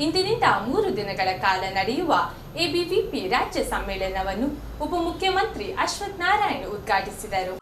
ಇಂದಿನಿಂದ 3 ದಿನಗಳ ಕಾಲ ನಡೆಯುವ ಎಬಿವಿಪಿ ರಾಜ್ಯ ಸಮ್ಮೇಳನವನ್ನು ಉಪಮುಖ್ಯಮಂತ್ರಿ ಅಶ್ವಥ್ ನಾರಾಯಣ್ ಉದ್ಘಾಟಿಸಿದರು.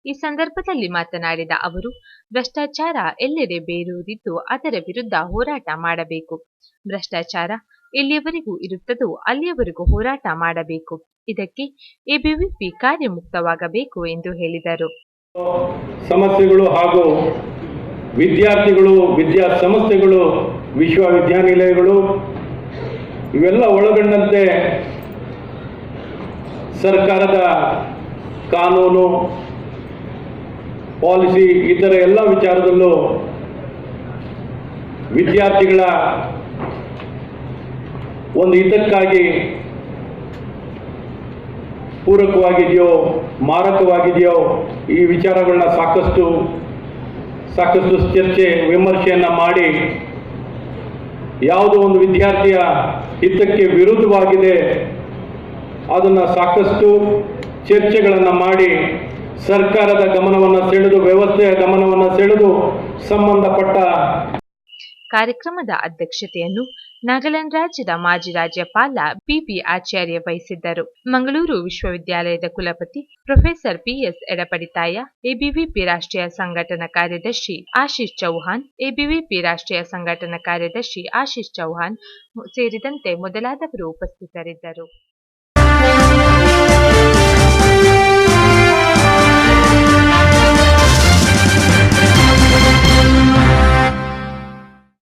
ಈ ಸಂದರ್ಭದಲ್ಲಿ ಮಾತನಾಡಿದ ಅವರು, ಭ್ರಷ್ಟಾಚಾರ ಎಲ್ಲೆಡೆ ಬೇರೂರಿದ್ದು ಅದರ ವಿರುದ್ಧ ಹೋರಾಟ ಮಾಡಬೇಕು. ಭ್ರಷ್ಟಾಚಾರ ಎಲ್ಲಿಯವರೆಗೂ ಇರುತ್ತದೋ ಅಲ್ಲಿಯವರೆಗೂ ಹೋರಾಟ ಮಾಡಬೇಕು. ಇದಕ್ಕೆ ಎಬಿವಿಪಿ ಕಾರ್ಯಮುಕ್ತವಾಗಬೇಕು ಎಂದು ಹೇಳಿದರು. ಸಮಸ್ಯೆಗಳು ಹಾಗೂ ವಿದ್ಯಾರ್ಥಿಗಳು, ವಿದ್ಯಾಸಂಸ್ಥೆಗಳು, ವಿಶ್ವವಿದ್ಯಾನಿಲಯಗಳು ಇವೆಲ್ಲ ಒಳಗೊಂಡಂತೆ ಸರ್ಕಾರದ ಕಾನೂನು, ಪಾಲಿಸಿ, ಇತರ ಎಲ್ಲ ವಿಚಾರದಲ್ಲೂ ವಿದ್ಯಾರ್ಥಿಗಳ ಒಂದು ಹಿತಕ್ಕಾಗಿ ಪೂರಕವಾಗಿದೆಯೋ ಮಾರಕವಾಗಿದೆಯೋ ಈ ವಿಚಾರಗಳನ್ನ ಸಾಕಷ್ಟು ಚರ್ಚೆ ವಿಮರ್ಶೆಯನ್ನು ಮಾಡಿ ಯಾವುದೋ ಒಂದು ವಿದ್ಯಾರ್ಥಿಯ ಹಿತಕ್ಕೆ ವಿರುದ್ಧವಾಗಿದೆ ಅದನ್ನು ಸಾಕಷ್ಟು ಚರ್ಚೆಗಳನ್ನು ಮಾಡಿ ಸರ್ಕಾರದ ಗಮನವನ್ನು ಸೆಳೆದು, ವ್ಯವಸ್ಥೆಯ ಗಮನವನ್ನು ಸೆಳೆದು ಸಂಬಂಧಪಟ್ಟ ಕಾರ್ಯಕ್ರಮದ ಅಧ್ಯಕ್ಷತೆಯನ್ನು ನಾಗಾಲ್ಯಾಂಡ್ ರಾಜ್ಯದ ಮಾಜಿ ರಾಜ್ಯಪಾಲ ಬಿಬಿ ಆಚಾರ್ಯ ವಹಿಸಿದ್ದರು. ಮಂಗಳೂರು ವಿಶ್ವವಿದ್ಯಾಲಯದ ಕುಲಪತಿ ಪ್ರೊಫೆಸರ್ ಪಿಎಸ್ ಎಡಪಡಿತಾಯ, ಎಬಿವಿಪಿ ರಾಷ್ಟ್ರೀಯ ಸಂಘಟನಾ ಕಾರ್ಯದರ್ಶಿ ಆಶೀಶ್ ಚೌಹಾಣ್, ಎಬಿವಿಪಿ ರಾಷ್ಟ್ರೀಯ ಸಂಘಟನಾ ಕಾರ್ಯದರ್ಶಿ ಆಶೀಶ್ ಚೌಹಾಣ್ ಸೇರಿದಂತೆ ಮೊದಲಾದವರು ಉಪಸ್ಥಿತರಿದ್ದರು.